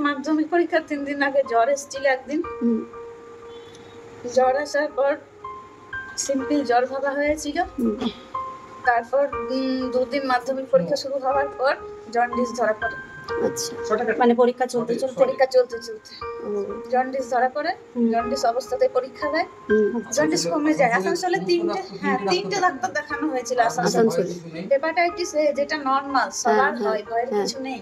মাধ্যমিক পরীক্ষার 3 দিন আগে জ্বর এসেছিল একদিন। জ্বর আসার পর সিম্পল জ্বর ভাবা হয়েছিল। তারপর 2 দিন মাধ্যমিক পরীক্ষা শুরু হওয়ার পর জন্ডিস ধরা পড়ে। আচ্ছা, মানে পরীক্ষা চলতে জন্ডিস ধরা পড়ে। জন্ডিস অবস্থাতে পরীক্ষা দেয়, জন্ডিস কমে যায়। আসানসোলে 3টে ডাক্তার দেখানো হয়েছিল আসানসোলে। হেপাটাইটিস এ যেটা নরমাল সবার হয়, ভয়ের কিছু নেই।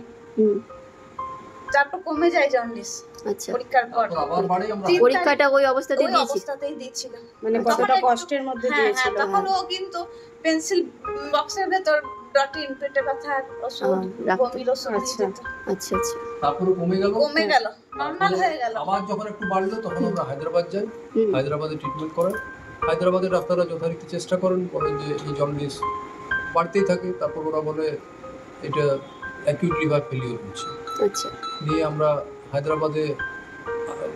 তারপর কমে যায় জন্ডিস। আচ্ছা, পরীক্ষার পর পরীক্ষাটা ওই অবস্থাতেই দিয়েছিল। মানে কতটা কষ্টের মধ্যে দিয়েছিল। তখন ও কিন্তু পেন্সিল বক্সের ভেতর ডটিন, পেটে ব্যথা ওষুধ, বমির ওষুধ। আচ্ছা, তারপরে কমে গেল, নরমাল হয়ে গেল। আবার যখন একটু বাড়লো তখন আমরা হায়দ্রাবাদ যাই। হায়দ্রাবাদে ট্রিটমেন্ট করাই। হায়দ্রাবাদের ডাক্তাররা যথারীতি চেষ্টা করেন, বলেন যে এই জন্ডিস বাড়তেই থাকে। তারপর ওরা বলে এটা অ্যাকিউট লিভার ফেলিওর হচ্ছে। আচ্ছা, নিয়ে আমরা হায়দ্রাবাদে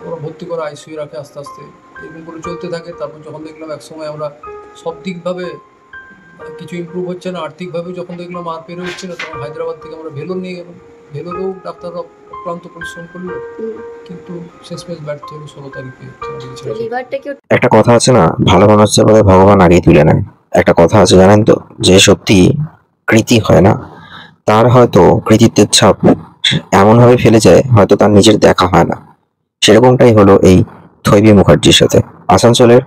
ওরা ভর্তি করে আইসিইউ রাখে। আস্তে আস্তে এরকম করে চলতে থাকে। তারপর যখন দেখলাম একসময় আমরা সব দিকভাবে কিছু ইমপ্রুভ হচ্ছে না, আর্থিকভাবে যখন দেখলাম আর পেরে হচ্ছে না, তখন হায়দ্রাবাদ থেকে আমরা ভেলোর নিয়ে গেলাম। ভেলোরেও ডাক্তাররা অক্লান্ত পরিশ্রম করলো, কিন্তু শেষমেশ ব্যর্থ হলো। 16 তারিখে একটা কথা আছে না, ভালো মানুষের বলে ভগবান আগেই তুলে নেয়। একটা কথা আছে জানেন তো, যে সত্যি কৃতি হয় না, তার হয়তো কৃতিত্বের ছাপ এমনভাবে ফেলে যায় হয়তো তার নিজের দেখা হয় না। সেরকমটাই হলো এই থৈবী মুখার্জির সাথে। আসানসোলের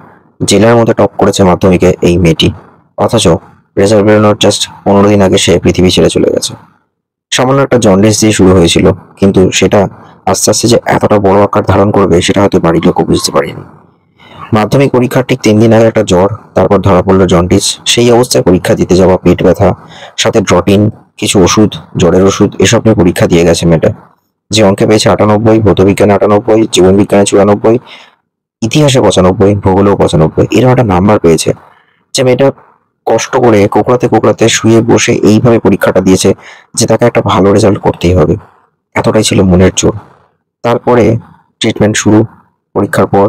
জেলার মধ্যে টপ করেছে মাধ্যমিকে এই মেয়েটি, অথচ রেজাল্ট বেরোনোর জাস্ট 15 দিন আগে সে পৃথিবী ছেড়ে চলে গেছে। সামান্য একটা জন্ডিস দিয়ে শুরু হয়েছিল, কিন্তু সেটা আস্তে আস্তে যে এতটা বড় আকার ধারণ করবে সেটা হয়তো বাড়ির লোকও বুঝতে পারেনি। মাধ্যমিক পরীক্ষার ঠিক 3 দিন আগে একটা জ্বর, তারপর ধরা পড়লো জন্ডিস। সেই অবস্থায় পরীক্ষা দিতে যাওয়া, পেট ব্যথা, সাথে ড্রটিন, কিছু ওষুধ, জ্বরের ওষুধ, এসব নিয়ে পরীক্ষা দিয়ে গেছে মেয়েটা। যে অঙ্কে পেয়েছে 98, ভৌতবিজ্ঞানে 98, জীবনবিজ্ঞানে 94, ইতিহাসে 95, ভূগোলেও 95, এরকম একটা নাম্বার পেয়েছে। যে মেয়েটা কষ্ট করে কোকড়াতে শুয়ে বসে এইভাবে পরীক্ষাটা দিয়েছে যে তাকে একটা ভালো রেজাল্ট করতেই হবে, এতটাই ছিল মনের জোর। তারপরে ট্রিটমেন্ট শুরু। পরীক্ষার পর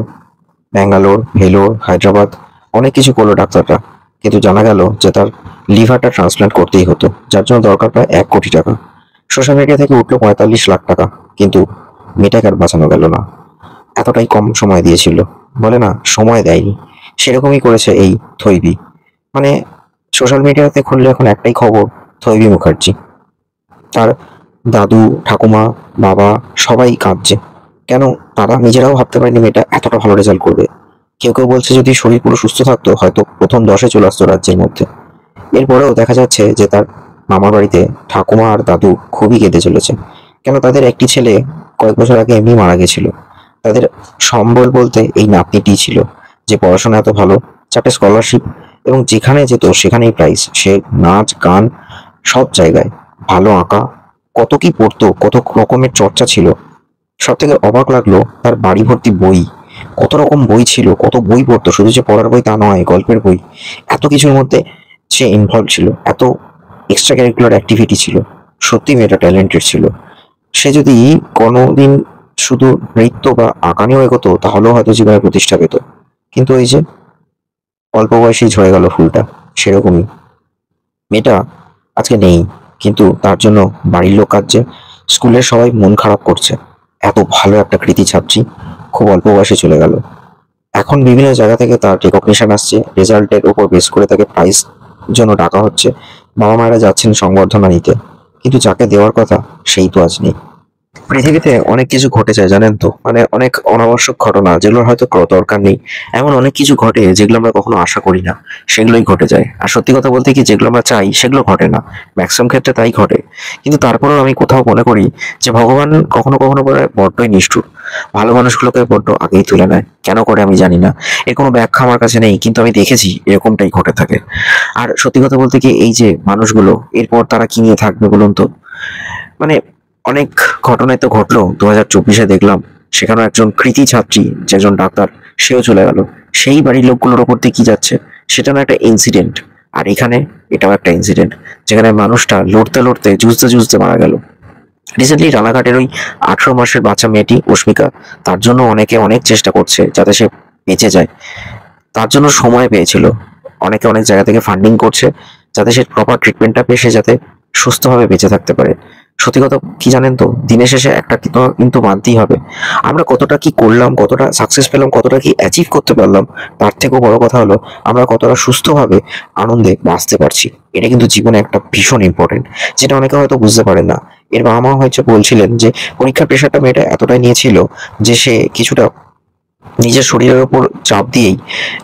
ব্যাঙ্গালোর, ভেলোর, হায়দ্রাবাদ অনেক কিছু করলো ডাক্তাররা, কিন্তু জানা গেল যে তার লিভারটা ট্রান্সপ্লান্ট করতেই হতো, যার জন্য দরকার প্রায় 1 কোটি টাকা। সোশ্যাল মিডিয়া থেকে উঠলো 45 লাখ টাকা, কিন্তু মেয়েটাকে আর বাঁচানো গেল না। এতটাই কম সময় দিয়েছিল, বলে না সময় দেয়নি, সেরকমই করেছে এই থৈবী। মানে সোশ্যাল মিডিয়াতে খুললে এখন একটাই খবর, থৈবী মুখার্জি। তার দাদু, ঠাকুমা, বাবা সবাই কাঁদছে। কেন? তারা নিজেরাও ভাবতে পারেনি মেয়েটা এতটা ভালো রেজাল্ট করবে। কেউ কেউ বলছে যদি শরীর পুরো সুস্থ থাকতো হয়তো প্রথম 10-এ চলে আসতো রাজ্যের মধ্যে। এরপরেও দেখা যাচ্ছে যে তার মামার বাড়িতে ঠাকুমা আর দাদু খুবই কেঁদে চলেছে। কেন? তাদের একটি ছেলে কয়েক বছর আগে এমনি মারা গেছিল। তাদের সম্বল বলতে এই নাতনিটি ছিল, যে পড়াশোনা এত ভালো, 4টে স্কলারশিপ, এবং যেখানে যেত সেখানেই প্রাইজ। সে নাচ, গান সব জায়গায়, ভালো আঁকা, কত কি পড়তো, কত রকমের চর্চা ছিল। সব থেকে অবাক লাগলো তার বাড়ি ভর্তি বই, কত রকম বই ছিল, কত বই পড়তো। শুধু যে পড়ার বই তা নয়, গল্পের বই, এত কিছুর মধ্যে সে ইনভলভ ছিল, এত এক্সট্রা ক্যারিকুলার অ্যাক্টিভিটি ছিল। সত্যি মেয়েটা ট্যালেন্টেড ছিল। সে যদি কোনোদিন শুধু নৃত্য বা আঁকা নিয়েও এগোতো তাহলেও হয়তো জীবনে প্রতিষ্ঠা পেত, কিন্তু এই যে অল্প বয়সেই ঝরে গেল ফুলটা, সেরকমই মেয়েটা আজকে নেই। কিন্তু তার জন্য বাড়ির লোক কাঁদছে, স্কুলের সবাই মন খারাপ করছে। এত ভালো একটা কৃতি ছাত্রী খুব অল্প বয়সে চলে গেল। এখন বিভিন্ন জায়গা থেকে তার রেকগনিশন আসছে, রেজাল্টের উপর বেস করে তাকে প্রাইজ জন্য ডাকা হচ্ছে, বাবা মায়েরা যাচ্ছেন সংবর্ধনা নিতে, কিন্তু যাকে দেওয়ার কথা সেই তো আজ নেই। পৃথিবীতে অনেক কিছু ঘটে যায় জানেন তো, মানে অনেক অনাবশ্যক ঘটনা যেগুলোর হয়তো দরকার নেই, এমন অনেক কিছু ঘটে যেগুলো আমরা কখনো আশা করি না, সেগুলোই ঘটে যায়। আর সত্যি কথা বলতে কি, যেগুলো আমরা চাই সেগুলো ঘটে না, ম্যাক্সিমাম ক্ষেত্রে তাই ঘটে। কিন্তু তারপরেও আমি কোথাও মনে করি যে ভগবান কখনো কখনো বড্ডই নিষ্ঠুর, ভালো মানুষগুলোকে বড্ড আগেই তুলে নেয়। কেন করে আমি জানি না, এর কোনো ব্যাখ্যা আমার কাছে নেই, কিন্তু আমি দেখেছি এরকমটাই ঘটে থাকে। আর সত্যি কথা বলতে কি, এই যে মানুষগুলো এরপর তারা কি নিয়ে থাকবে বলুন তো। মানে অনেক ঘটনায় তো ঘটলো, 2024-এ দেখলাম সেখানেও একজন কৃতি ছাত্রী, যে একজন ডাক্তার, সেও চলে গেল। সেই বাড়ির লোকগুলোর ওপর দিয়ে কি যাচ্ছে, সেটা না একটা ইনসিডেন্ট। আর এখানে এটাও একটা ইনসিডেন্ট, যেখানে মানুষটা লড়তে যুঝতে মারা গেল। রিসেন্টলি রানাঘাটের ওই 18 মাসের বাচ্চা মেয়েটি অস্মিকা, তার জন্য অনেকে অনেক চেষ্টা করছে যাতে সে বেঁচে যায়। তার জন্য সময় পেয়েছিল, অনেকে অনেক জায়গা থেকে ফান্ডিং করছে যাতে সে প্রপার ট্রিটমেন্টটা পেয়ে সে যাতে সুস্থভাবে বেঁচে থাকতে পারে। সত্যি কথা কি জানেন তো, দিনের শেষে একটা কিন্তু মানতেই হবে, আমরা কতটা কি করলাম, কতটা সাকসেস পেলাম, কতটা কি অ্যাচিভ করতে পারলাম, তার থেকেও বড় কথা হলো আমরা কতটা সুস্থভাবে আনন্দে বাঁচতে পারছি। এটা কিন্তু জীবনে একটা ভীষণ ইম্পর্টেন্ট, যেটা অনেকে হয়তো বুঝতে পারেন না। এর বাবা মা হয়তো বলছিলেন যে পরীক্ষার প্রেশারটা মেয়েটা এতটাই নিয়েছিল যে সে কিছুটা নিজের শরীরের ওপর চাপ দিয়েই,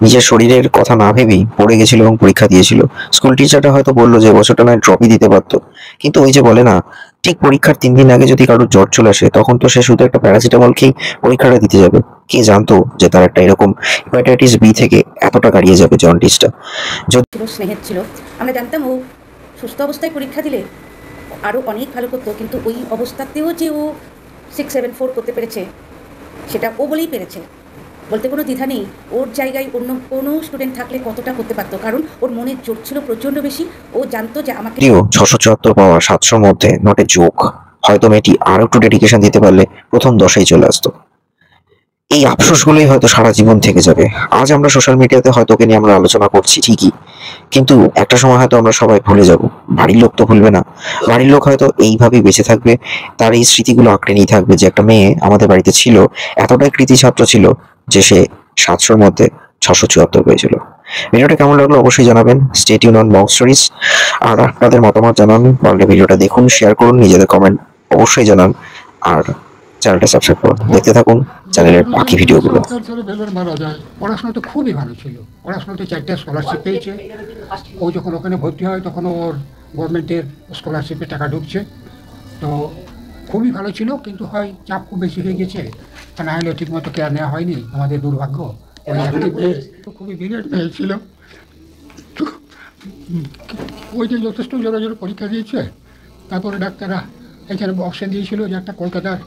নিজের শরীরের কথা না ভেবেই পড়ে গেছিল এবং পরীক্ষা দিয়েছিল। স্কুল টিচারটা হয়তো বললো যে বছরটা নয় ড্রপই দিতে পারতো, কিন্তু ওই যে বলে না, ঠিক পরীক্ষার 3 দিন আগে যদি কারোর জ্বর চলে আসে তখন তো সে শুধু একটা প্যারাসিটামল খেয়েই পরীক্ষাটা দিতে যাবে। কে জানতো যে তার একটা এরকম হেপাটাইটিস বি থেকে এতটা গাড়িয়ে যাবে জন্ডিসটা। ছিল, স্নেহের ছিল। আমরা জানতাম ও সুস্থ অবস্থায় পরীক্ষা দিলে আরও অনেক ভালো করতো, কিন্তু ওই অবস্থাতেও যে ও 674 করতে পেরেছে সেটা ও বলেই পেরেছে, বলতে কোনো দ্বিধা নেই। ওর জায়গায় অন্য কোনো স্টুডেন্ট থাকলে কতটা করতে পারতো, কারণ ওর মনের জোর ছিল প্রচণ্ড বেশি। ও জানতো যে আমাকে 674 পাওয়া 700 মধ্যে নট এ জোক। হয়তো মেয়েটি আরো একটু ডেডিকেশন দিতে পারলে প্রথম 10এই চলে আসতো। এই আফসোসগুলোই হয়তো সারা জীবন থেকে যাবে। আজ আমরা সোশ্যাল মিডিয়াতে হয়তো ওকে নিয়ে আমরা আলোচনা করছি ঠিকই, কিন্তু একটা সময় হয়তো আমরা সবাই ভুলে যাব। বাড়ির লোক তো ভুলবে না, বাড়ির লোক হয়তো এইভাবেই বেঁচে থাকবে, তার এই স্মৃতিগুলো আঁকড়ে নিয়ে থাকবে যে একটা মেয়ে আমাদের বাড়িতে ছিল, এতটাই কৃতি ছাত্র ছিল যে সে 700-র মধ্যে 674 পেয়েছিল। ভিডিওটা কেমন লাগলো অবশ্যই জানাবেন। Stay tune on Bong Stories. আর আপনাদের মতামত জানান, পারলে ভিডিওটা দেখুন, শেয়ার করুন, নিজেদের কমেন্ট অবশ্যই জানান, আর চ্যানেলটা সাবস্ক্রাইব করুন। দেখতে থাকুন চ্যানেলের বাকি ভিডিওগুলো। মারা যায়। পড়াশোনা তো খুবই ভালো ছিল, পড়াশোনাতে 4টা স্কলারশিপ পেয়েছে। ও যখন ওখানে ভর্তি হয় তখন ওর গভর্নমেন্টের স্কলারশিপে টাকা ঢুকছে, তো খুবই ভালো ছিল। কিন্তু হয় চাপ খুব বেশি হয়ে গেছে, তা না হলে ঠিকমতো কেয়ার নেওয়া হয়নি, আমাদের দুর্ভাগ্য। ওই একটি মেয়ে তো খুবই ব্রিলিয়েন্ট মেয়ে ছিল, তো ওই যে যথেষ্ট জোরে জোরে পরীক্ষা দিয়েছে। তারপরে ডাক্তাররা এখানে অপশন দিয়েছিল যে একটা কলকাতার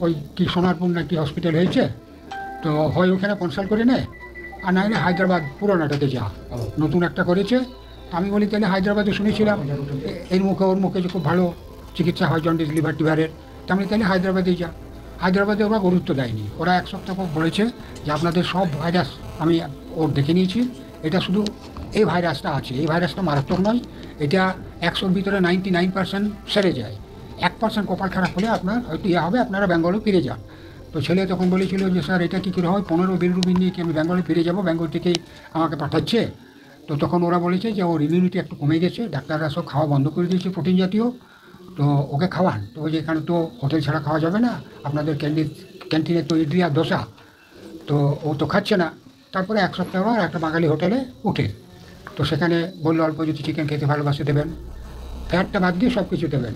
ওই কি সোনারপুর না কি হসপিটাল হয়েছে, তো হয় ওখানে কনসাল্ট করে নেয়, আর না হলে হায়দ্রাবাদ পুরোনোটাতে যা, নতুন একটা করেছে। আমি বলি তাহলে হায়দ্রাবাদে শুনেছিলাম এর মুখে ওর মুখে যে খুব ভালো চিকিৎসা হয় জন্ডিস লিভার টিভারের, তা আমি তাহলে হায়দ্রাবাদেই যা। হায়দ্রাবাদে ওরা গুরুত্ব দেয়নি, ওরা 1 সপ্তাহ পর বলেছে যে আপনাদের সব ভাইরাস আমি ওর দেখে নিয়েছি, এটা শুধু এই ভাইরাসটা আছে, এই ভাইরাসটা মারাত্মক নয়, এটা 100-র ভিতরে 99% সেরে যায়, 1% কপাল খারাপ হলে আপনার হয়তো ইয়ে হবে, আপনারা বেঙ্গলে ফিরে যান। তো ছেলে তখন বলেছিল যে স্যার এটা কী করে হয়, 15 বিলিরুবিন নিয়ে কি আমি বেঙ্গলে ফিরে যাব, বেঙ্গল থেকেই আমাকে পাঠাচ্ছে। তো তখন ওরা বলেছে যে ওর ইমিউনিটি একটু কমে গেছে, ডাক্তাররা সব খাওয়া বন্ধ করে দিয়েছে প্রোটিন জাতীয়, তো ওকে খাওয়ান। তো ওই যে এখানে তো হোটেল ছাড়া খাওয়া যাবে না, আপনাদের ক্যান্টিনে তো ইডলি আর দোসা, তো ও তো খাচ্ছে না। তারপরে 1 সপ্তাহ পর একটা বাঙালি হোটেলে উঠে, তো সেখানে বললো অল্প যদি চিকেন খেতে ভালোবাসে দেবেন, ফ্যাটটা বাদ দিয়ে সব কিছু দেবেন।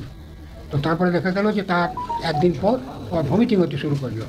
তো তারপরে দেখা গেল যে তার 1 দিন পর ও ভমিটিং হতে শুরু করলো।